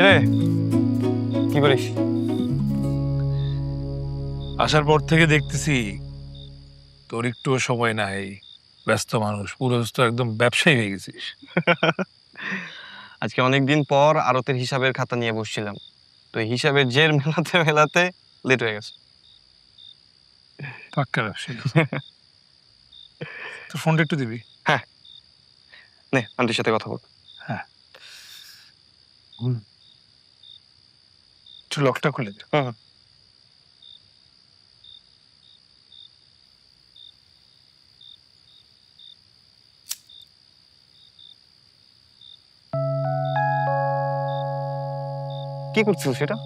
কিরে, কি করিস? আসার পর থেকে দেখতেছি তোর একটু সময় নাই, ব্যস্ত মানুষ, পুরো তো একদম ব্যবসায়ী হয়ে গেছিস। আজকে অনেকদিন পর আরতের হিসাবের খাতা নিয়ে বসছিলাম, তো হিসাবের জের মেলাতে মেলাতে লেট হয়ে গেছে। পাক্কা ব্যবসায়ী। তোর ফোনটা একটু দিবি? হ্যাঁ, নে আন্টির সাথে কথা বল। হ্যাঁ, একটু লকটা খুলে দে। হুম। কি করছিস সেটা?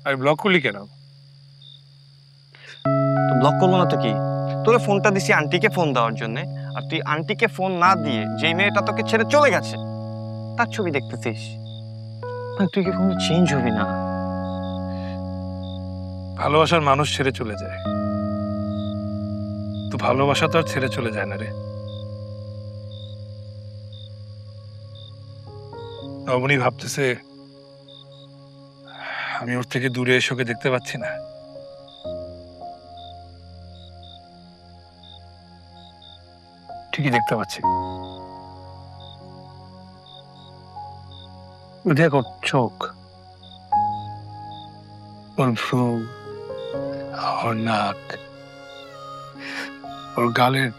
আর ব্লক করলি কেন? তো ব্লক করবো না তো কি? তোরে ফোনটা দিছি আন্টিকে ফোন দেওয়ার জন্য, আর তুই আন্টিকে ফোন না দিয়ে যেই মেয়েটা তোকে ছেড়ে চলে গেছে তার ছবি দেখতেছিস। মানে তুই কি কোনো চেঞ্জ হবি না? ভালোবাসার মানুষ ছেড়ে চলে যায়, তো ভালোবাসা তো আর ছেড়ে চলে যায় না রে। নবনী ভাবতেছে আমি ওর থেকে দূরে এসে ওকে দেখতে পাচ্ছি না। ঠিকই দেখতে পাচ্ছি। দেখ ওর চোখ, ওর ভ্রু, ওর নাক, ওর গালের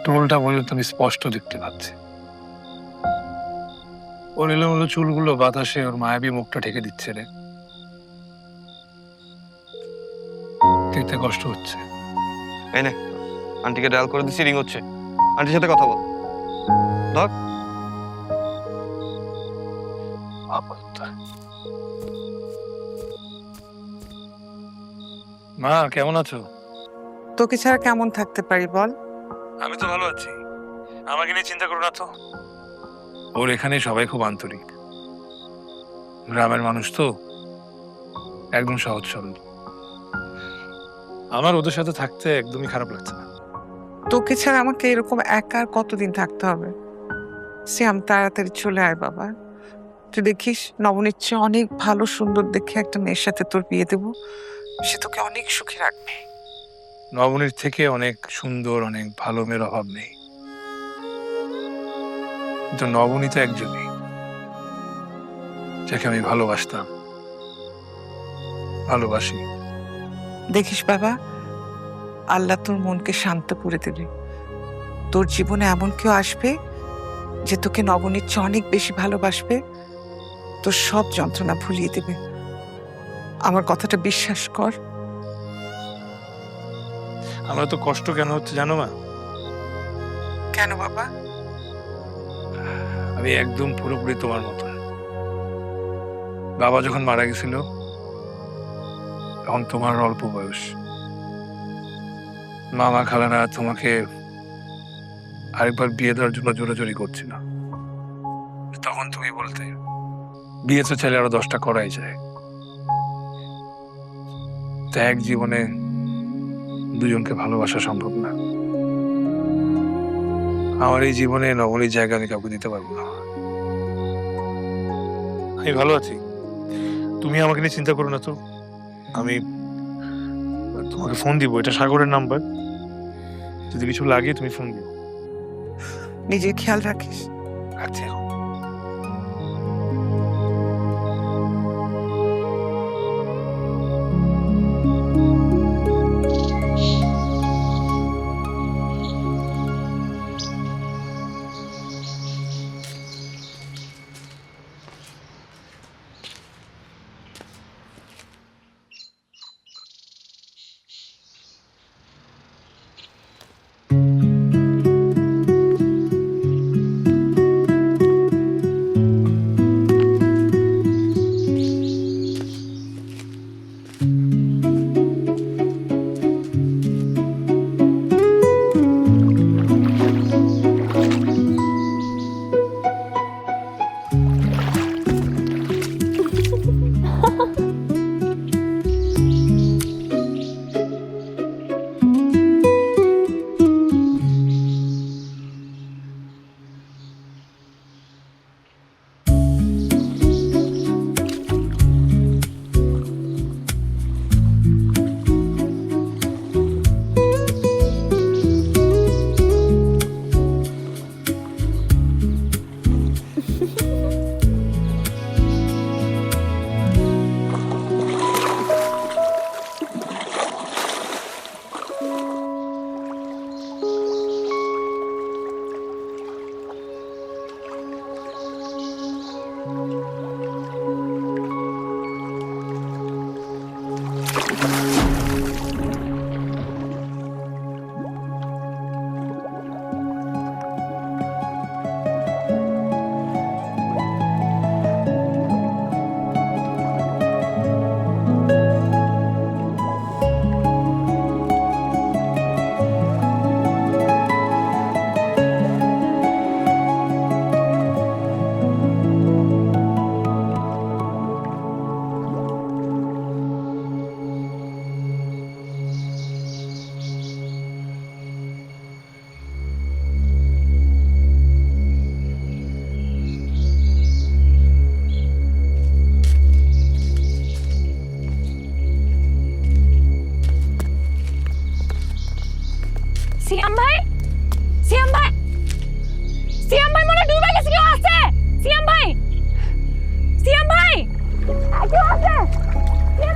টোলটা পর্যন্ত আমি স্পষ্ট দেখতে পাচ্ছি। ওর এলোমেলো চুলগুলো বাতাসে ওর মায়াবী মুখটা ঢেকে দিচ্ছে রে। দেখতে কষ্ট হচ্ছে। এই নে, আন্টিকে ডায়াল করে দিছি, রিং হচ্ছে। আন্টির সাথে কথা বল। ধর। মা কেমন আছো? তোকে ছাড়া কেমন থাকতে পারি বল? আমি তো ভালো আছি, আমাকে নিয়ে চিন্তা করো না তো। ওর এখানে সবাই খুব আন্তরিক, গ্রামের মানুষ তো, একদম সহজ সরল। আমার ওদের সাথে থাকতে একদমই খারাপ লাগছে না। তোকে ছাড়া আমাকে এরকম একা আর কতদিন থাকতে হবে? শ্যাম, তাড়াতাড়ি চলে আয় বাবা। তুই দেখিস নবনীর চেয়ে অনেক ভালো সুন্দর দেখে একটা মেয়ের সাথে তোর বিয়ে দেবো, সে তোকে অনেক সুখী রাখবে। নবনীর থেকে অনেক সুন্দর, অনেক ভালো মেয়ের অভাব নেই, কিন্তু নবনী তো একজনই যাকে আমি ভালোবাসতাম, ভালোবাসি। দেখিস বাবা, আল্লাহ তোর মনকে শান্ত করে দেবে। তোর জীবনে এমন কেউ আসবে যে তোকে নবনীর চেয়ে অনেক বেশি ভালোবাসবে, তোর সব যন্ত্রণা ভুলিয়ে দেবে। আমার কথাটা বিশ্বাস কর। আমার তো কষ্ট কেন হচ্ছে জানো মা? কেন বাবা? আমি একদম পুরোপুরি তোমার মতো। বাবা যখন মারা গেছিল তখন তোমার অল্প বয়স, মামা খালারা তোমাকে আরেকবার বিয়ে দেওয়ার জন্য জোরাজোরি করছিল। তখন তুমি বলতে বিয়ে তো চাইলে আরো 10টা করাই যায়, তা এক জীবনে দুজনকে ভালোবাসা সম্ভব না। আমার এই জীবনে নবনীর জায়গা আমি কাউকে দিতে পারবো না। আমি ভালো আছি, তুমি আমাকে নিয়ে চিন্তা করো না তো। আমি তোমাকে ফোন দিব, এটা সাগরের নাম্বার, যদি কিছু লাগে তুমি ফোন দিও। নিজের খেয়াল রাখিস। রাখছি এখন।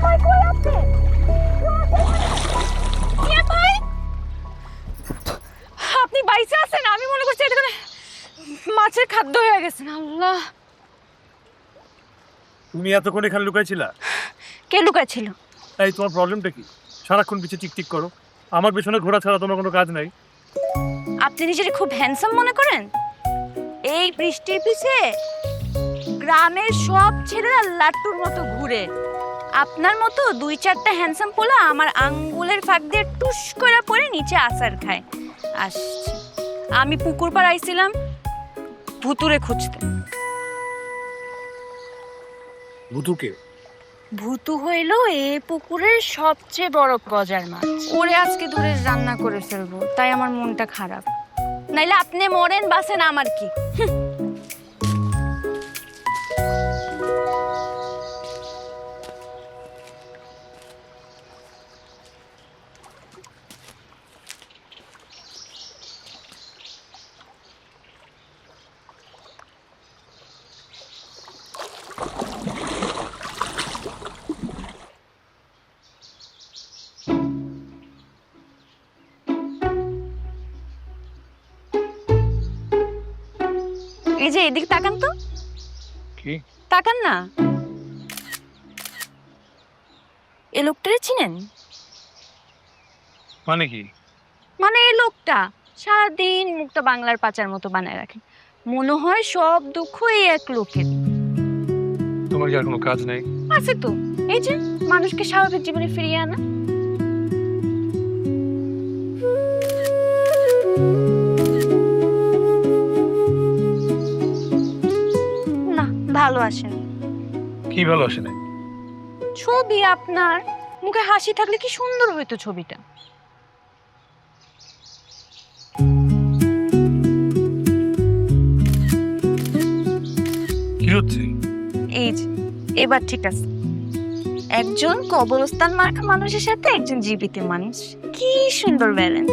ভাই কই আছে? টিয়া ভাই, আপনি বাইসে আছেন? আমি মনে করছি এটা কোনো মাছের খাদ্য হয়ে গেছেন। আল্লাহ, তুমি এতক্ষণ এখানে লুকাইছিলা? কে লুকাইছিল? এই তোমার প্রবলেমটা কি? সারাক্ষণ পিছে টিকটিক করো, আমার পেছনে ঘোরা ছাড়া তোমার কোনো কাজ নাই? আপনি নিজেকে খুব হ্যান্ডসাম মনে করেন? এই বৃষ্টির পিছে গ্রামের সব ছেলেরা লাট্টুর মতো ঘুরে। আপনার মতো দুই চারটা হ্যান্ডসাম পোলা আমার আঙ্গুলের ফাঁক দিয়ে টুস করে পড়ে নিচে আছাড় খায়। আসছে, আমি পুকুর পাড় আইছিলাম ভুতুরে খুঁজতে। ভুতুকে? ভুতু হইল এ পুকুরের সবচেয়ে বড় গজার মাছ। ওরে আজকে ধরে রান্না করে ফেলবো, তাই আমার মনটা খারাপ। নাইলে আপনি মরেন বাসেন, আমার কি? এই যে এদিকে তাকান তো, কি? তাকান না। এ লোকটারে চিনেন? মানে কি? মানে এই লোকটা সারাদিন মুখটা বাংলার পাঁচার মতো বানায় রাখে। মনে হয় সব দুঃখ এই এক লোকের। তোমার কি আর কোনো কাজ নেই? আছে তো, এই যে মানুষকে স্বাভাবিক জীবনে ফিরিয়ে আনা। না, ভালো আসেন। কি ভালো আসে নাই? ছবি আপনার মুখে হাসি থাকলে কি সুন্দর হইতো ছবিটা। কি হচ্ছে? এই যে এবার ঠিক আছে। একজন কবরস্থান মার্কা মানুষের সাথে একজন জীবিত মানুষ, কি সুন্দর ব্যালেন্স।